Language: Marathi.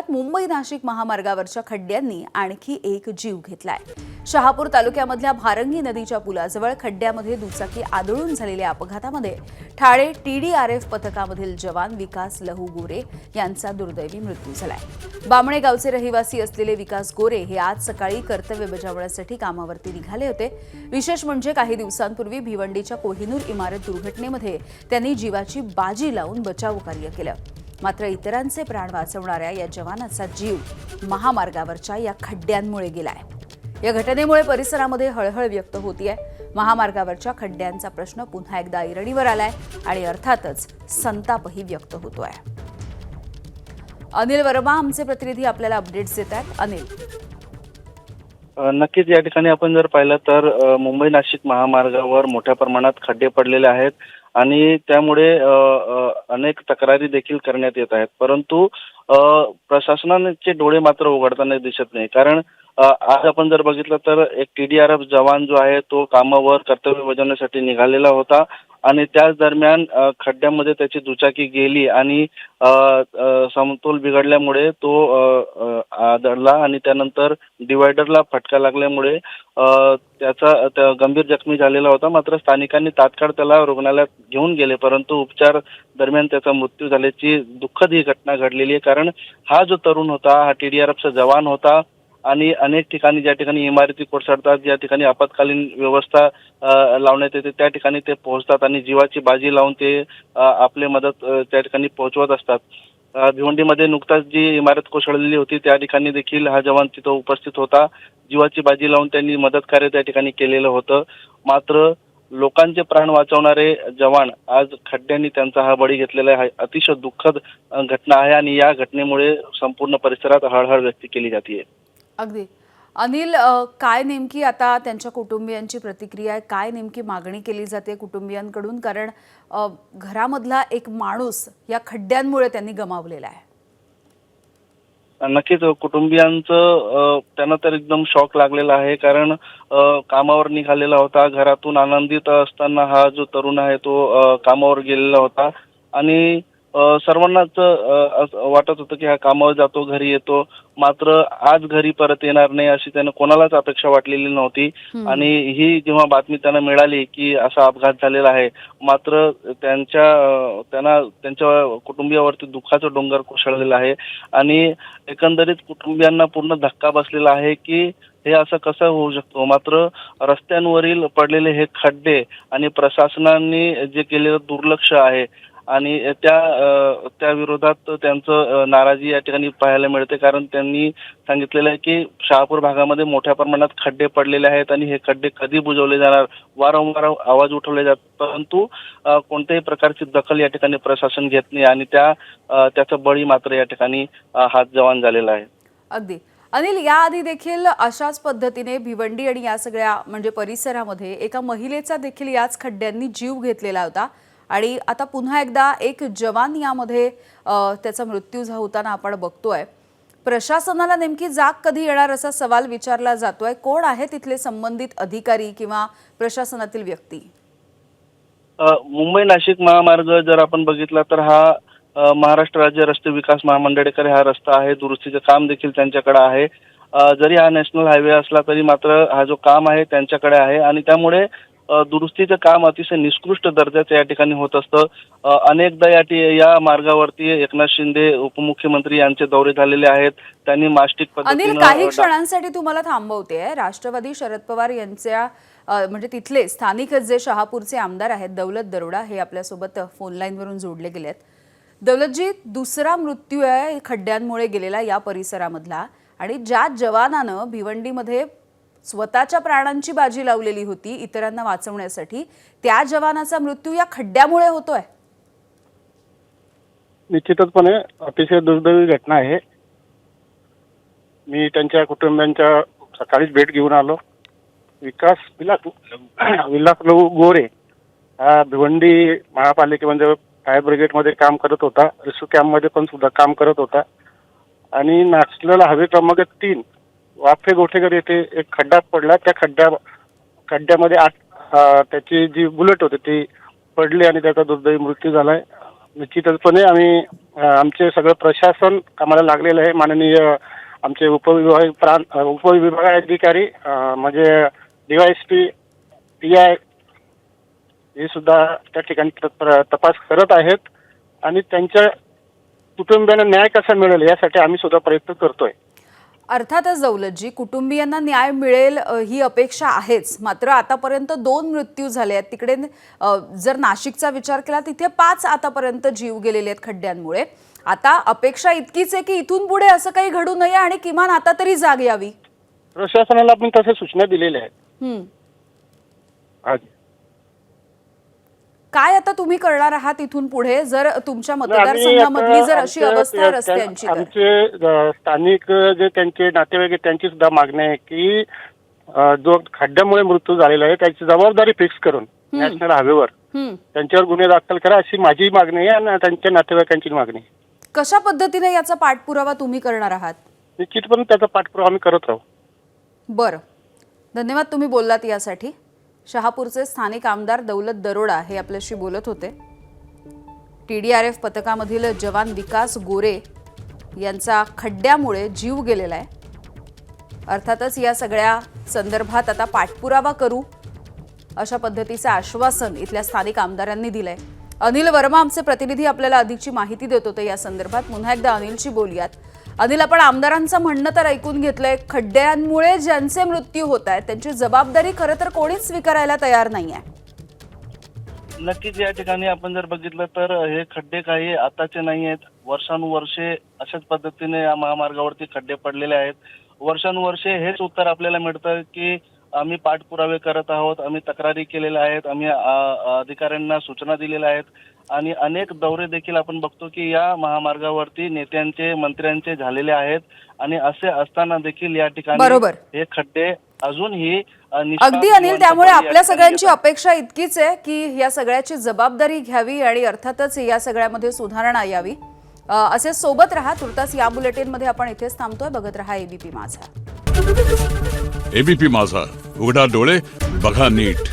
राज्यात मुंबई नाशिक महामार्गावरच्या खड्ड्यांनी आणखी एक जीव घेतलाय। शहापूर तालुक्यामधल्या भारंगी नदीच्या पुलाजवळ खड्ड्यामध्ये दुचाकी आदळून झालेल्या अपघातामध्ये ठाणे TDRF पथकामधील जवान विकास लहू गोरे यांचा दुर्दैवी मृत्यू झालाय। बामणे गावचे रहिवासी असलेले विकास गोरे हे आज सकाळी कर्तव्य बजावण्यासाठी कामावरती निघाले होते। विशेष म्हणजे काही दिवसांपूर्वी भिवंडीच्या कोहिनूर इमारत दुर्घटनेमध्ये त्यांनी जीवाची बाजी लावून बचाव कार्य केलं। मात्र इतरांचे प्राण वाचवणाऱ्या या जवानाचा जीव महामार्गावरच्या या खड्ड्यांमुळे गेलाय। या घटनेमुळे परिसरामध्ये हळहळ व्यक्त होतीये। महामार्गावरच्या खड्ड्यांचा प्रश्न पुन्हा एकदा ऐरणीवर आलाय आणि अर्थातच संतापही व्यक्त होतोय। अनिल वर्मा आमचे प्रतिनिधी आपल्याला अपडेट्स देतात। अनिल, नक्कीच या ठिकाणी आपण जर पाहिलं तर मुंबई नाशिक महामार्गावर मोठ्या प्रमाणात खड्डे पडलेले आहेत आणि त्यामुळे अनेक तक्रारी देखील करण्यात येत आहेत, परंतु प्रशासनाचे डोळे मात्र उघडताना दिसत नाही। कारण आज आपण जर बघितलं तर एक TDRF जवान जो आहे तो कामावर कर्तव्य बजावण्यासाठी निघालेला होता आणि त्याच दरम्यान खड्ड्यामध्ये त्याची दुचाकी गेली आणि समतोल बिघडल्यामुळे तो आदळला आणि त्यानंतर डिवायडरला फटका लागल्यामुळे त्याचा गंभीर जखमी झालेला होता। मात्र स्थानिकांनी तात्काळ त्याला रुग्णालयात घेऊन गेले, परंतु उपचार दरम्यान त्याचा मृत्यू झाल्याची दुःखद ही घटना घडलेली आहे। कारण हा जो तरुण होता हा TDRFचा जवान होता आणि अनेक ठिकाणी ज्या ठिकाणी इमारती कोसळतात, ज्या ठिकाणी आपत्कालीन व्यवस्था लावण्यात येते त्या ठिकाणी ते पोहोचतात आणि जीवाची बाजी लावून ते आपली मदत त्या ठिकाणी पोहोचवत असतात। भिवंडीमध्ये नुकताच जी इमारत कोसळलेली होती त्या ठिकाणी देखील हा जवान तिथं उपस्थित होता। जीवाची बाजी लावून त्यांनी मदत कार्य त्या ठिकाणी केलेलं होतं। मात्र लोकांचे प्राण वाचवणारे जवान आज खड्ड्यांनी त्यांचा हा बळी घेतलेला आहे। अतिशय दुःखद घटना आहे आणि या घटनेमुळे संपूर्ण परिसरात हळहळ व्यक्त केली जाते। अगदी अनिल, काय नेमकी आता त्यांच्या कुटुंबियांची प्रतिक्रिया आहे? काय नेमकी मागणी केली जाते कुटुंबियांकडून? कारण घरामधला एक माणूस या खड्ड्यांमुळे त्यांनी गमावलेला आहे। नक्कीच कुटुंबियांचं त्यांना तर एकदम शॉक लागलेला आहे। कारण कामावर निघालेला होता, घरातून आनंदित असताना हा जो तरुण आहे तो कामावर गेलेला होता आणि सर्वांनाच वाटत होतं की हा कामावर जातो, घरी येतो, मात्र आज घरी परत येणार नाही अशी त्यांना कोणालाच अपेक्षा वाटलेली नव्हती। आणि ही जेव्हा बातमी त्यांना मिळाली की असा अपघात झालेला आहे, मात्र त्यांच्या कुटुंबियावरती दुःखाचा डोंगर कोसळलेला आहे आणि एकंदरीत कुटुंबियांना पूर्ण धक्का बसलेला आहे की हे असं कसं होऊ शकतो। मात्र रस्त्यांवरील पडलेले हे खड्डे आणि प्रशासनाने जे केलेलं दुर्लक्ष आहे आणि त्या विरोधात त्यांचं नाराजी या ठिकाणी पाहायला मिळते। कारण त्यांनी सांगितलेलं आहे की शहापूर भागामध्ये मोठ्या प्रमाणात खड्डे पडलेले आहेत आणि हे खड्डे कधी बुजवले जाणार, वारंवार आवाज उठवले जातात, परंतु कोणत्याही प्रकारची दखल या ठिकाणी प्रशासन घेत नाही आणि त्याचा बळी मात्र या ठिकाणी हा जवान झालेला आहे। अगदी अनिल, याआधी देखील अशाच पद्धतीने भिवंडी आणि या सगळ्या म्हणजे परिसरामध्ये एका महिलेचा देखील याच खड्ड्यांनी जीव घेतलेला होता आणि आता पुन्हा एकदा एक जवान यामध्ये त्याचा मृत्यू होताना आपण बघतोय। प्रशासनाला नेमकी जाग कधी येणार असा सवाल विचारला जातोय। कोण आहे तिथले संबंधित अधिकारी किंवा प्रशासनातील व्यक्ती? मुंबई नाशिक महामार्ग जर आपण बघितला तर हा महाराष्ट्र राज्य रस्ते विकास महामंडळाकडे हा रस्ता आहे। दुरुस्तीचं काम देखील त्यांच्याकडे आहे। जरी हा नॅशनल हायवे असला तरी मात्र हा जो काम आहे त्यांच्याकडे आहे आणि त्यामुळे दुरुस्तीचं काम अतिशय निकृष्ट दर्जाचं या ठिकाणी होत असतं। अनेकदा या मार्गावरती एकनाथ शिंदे उपमुख्यमंत्री यांचे दौरे झालेले आहेत। त्यांनी मास्टिक अनिल, पद्धतीने काही क्षणांसाठी तुम्हाला थांबवते। राष्ट्रवादी शरद पवार यांच्या म्हणजे तिथले स्थानिक जे शहापूरचे आमदार आहेत दौलत दरोडा हे आपल्यासोबत फोन लाईनवरून जोडले गेलेत। दौलतजी, दुसरा मृत्यू आहे खड्ड्यांमुळे गेलेला या परिसरामधला आणि ज्या जवानानं भिवंडीमध्ये स्वतःच्या प्राणांची बाजी लावलेली होती इतरांना वाचवण्यासाठी, त्या जवानाचा मृत्यू या खड्ड्यामुळे होतोय। निश्चितपणे अतिशय दुर्दैवी घटना आहे। मी त्यांच्या कुटुंबियांच्या सकाळीच भेट घेऊन आलो। विलास लहू गोरे हा भिवंडी महापालिकेमध्ये फायर ब्रिगेडमध्ये काम करत होता, रेस्क्यू कॅम्पमध्ये पण सुद्धा काम करत होता आणि नॅशनल हायवे क्रमांक 3 वाफे गोठेकर येथे एक खड्डा पडला। त्या खड्ड्यामध्ये त्याची जी बुलेट होती ती पडली आणि त्याचा दुर्दैवी मृत्यू झालाय। निश्चितपणे आम्ही आमचे सगळं प्रशासन कामाला लागलेलं आहे. माननीय आमचे उपविभागाधिकारी म्हणजे DYSP PI हे सुद्धा त्या ठिकाणी तपास करत आहेत आणि त्यांच्या कुटुंबियांना न्याय कसा मिळेल यासाठी आम्ही सुद्धा प्रयत्न करतोय. अर्थातच दौलतजी, कुटुंबियांना न्याय मिळेल ही अपेक्षा आहेच. मात्र आतापर्यंत 2 मृत्यू झाले आहेत. तिकडे जर नाशिकचा विचार केला तिथे 5 आतापर्यंत जीव गेलेले आहेत खड्ड्यांमुळे. आता अपेक्षा इतकीच आहे की इथून पुढे असं काही घडू नये आणि किमान आता तरी जाग यावी. प्रशासनाला आपण तशा सूचना दिलेल्या आहेत. आज काय आता तुम्ही करणार आहात इथून पुढे जर तुमच्या मतदारसंघामधली जर अशी अवस्था रस्त्यांची तर? आमचे स्थानिक जे त्यांचे नातेवाईक आहेत त्यांची सुद्धा मागणी आहे की जो खड्ड्यामुळे मृत्यू झालेला आहे त्याची जबाबदारी फिक्स करून नॅशनल हायवेवर त्यांच्यावर गुन्हे दाखल करा अशी माझी मागणी आहे आणि त्यांच्या नातेवाईकांची मागणी आहे. कशा पद्धतीने याचा पाठपुरावा तुम्ही करणार आहात? निश्चितपणे त्याचा पाठपुरावा आम्ही करत राहू. बरं, धन्यवाद तुम्ही बोललात यासाठी. शहापूरचे स्थानिक आमदार दौलत दरोडा हे आपल्याशी बोलत होते. TDRF पथकामधील जवान विकास गोरे यांचा खड्ड्यामुळे जीव गेलेला आहे. अर्थातच या सगळ्या संदर्भात आता पाठपुरावा करू अशा पद्धतीचं आश्वासन इथल्या स्थानिक आमदारांनी दिलंय. अनिल वर्मा आमचे प्रतिनिधी आपल्याला अधिकची माहिती देत होते या संदर्भात. पुन्हा एकदा अनिलशी बोलूयात. अनिल, आपण आमदारांचं म्हणणं तर ऐकून घेतलंय. खड्ड्यांमुळे ज्यांचे मृत्यू होत आहेत त्यांची जबाबदारी खरं तर कोणीच स्वीकारायला तयार नाहीये. नक्कीच या ठिकाणी आपण जर बघितलं तर हे खड्डे काही आताचे नाही आहेत. वर्षानुवर्षे अशाच पद्धतीने या महामार्गावरती खड्डे पडलेले आहेत. वर्षानुवर्षे हेच उत्तर आपल्याला मिळतं की आम्ही पाठपुरावे करत आहोत, आम्ही तक्रारी केलेल्या आहेत, आम्ही अधिकाऱ्यांना सूचना दिलेल्या आहेत आणि अनेक दौरे देखील आपण बघतो की या महामार्गावरती नेत्यांचे मंत्र्यांचे झालेले आहेत आणि असे असताना देखील या ठिकाणी बरोबर हे खड्डे अजूनही अगदी अनिल, त्यामुळे आपल्या सगळ्यांची अपेक्षा इतकीच आहे की या सगळ्याची जबाबदारी घ्यावी आणि अर्थातच या सगळ्यामध्ये सुधारणा यावी. असे सोबत राहा. तुर्तास या बुलेटिनमध्ये आपण इथेच थांबतोय. बघत रहा ABP माझा. ABP माझा, उघडा डोळे बघा नीट.